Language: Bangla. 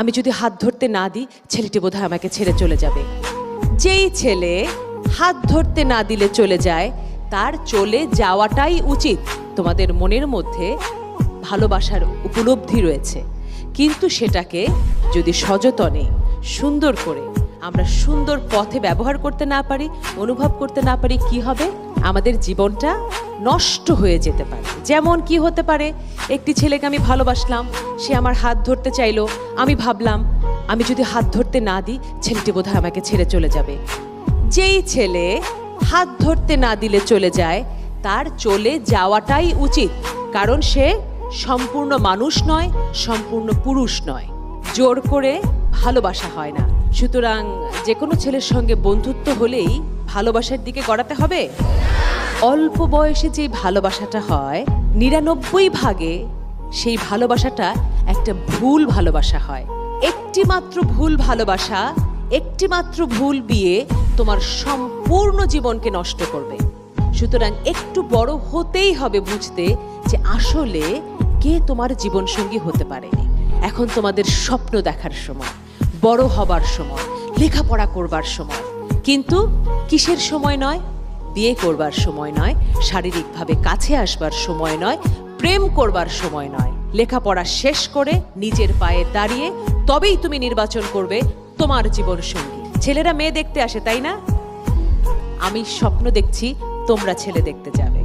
আমি যদি হাত ধরতে না দিই ছেলেটি বোধহয় আমাকে ছেড়ে চলে যাবে। যেই ছেলে হাত ধরতে না দিলে চলে যায় তার চলে যাওয়াটাই উচিত। তোমাদের মনের মধ্যে ভালোবাসার উপলব্ধি রয়েছে, কিন্তু সেটাকে যদি সযতনে সুন্দর করে আমরা সুন্দর পথে ব্যবহার করতে না পারি, অনুভব করতে না পারি, কি হবে? আমাদের জীবনটা নষ্ট হয়ে যেতে পারে। যেমন কি হতে পারে, একটি ছেলেকে আমি ভালোবাসলাম, সে আমার হাত ধরতে চাইলো, আমি ভাবলাম আমি যদি হাত ধরতে না দিই ছেলেটি বোধহয় আমাকে ছেড়ে চলে যাবে। যেই ছেলে হাত ধরতে না দিলে চলে যায় তার চলে যাওয়াটাই উচিত, কারণ সে সম্পূর্ণ মানুষ নয়, সম্পূর্ণ পুরুষ নয়। জোর করে ভালোবাসা হয় না। সুতরাং যে কোনো ছেলের সঙ্গে বন্ধুত্ব হলেই ভালোবাসার দিকে গড়াতে হবে। অল্প বয়সে যে ভালোবাসাটা হয় ৯৯ ভাগে সেই ভালোবাসাটা একটা ভুল ভালোবাসা হয়। একটি মাত্র ভুল ভালোবাসা, একটি মাত্র ভুল বিয়ে তোমার সম্পূর্ণ জীবনকে নষ্ট করবে। সুতরাং একটু বড় হতেই হবে বুঝতে যে আসলে কে তোমার জীবনসঙ্গী হতে পারে। এখন তোমাদের স্বপ্ন দেখার সময়, বড় হবার সময়, লেখাপড়া করবার সময়, কিন্তু কিসের সময় নয়? বিয়ে করবার সময় নয়, শারীরিকভাবে কাছে আসবার সময় নয়, প্রেম করবার সময় নয়। লেখাপড়া শেষ করে নিজের পায়ে দাঁড়িয়ে তবেই তুমি নির্বাচন করবে তোমার জীবন সঙ্গী। ছেলেরা মেয়ে দেখতে আসে, তাই না? আমি স্বপ্ন দেখছি তোমরা ছেলে দেখতে যাবে।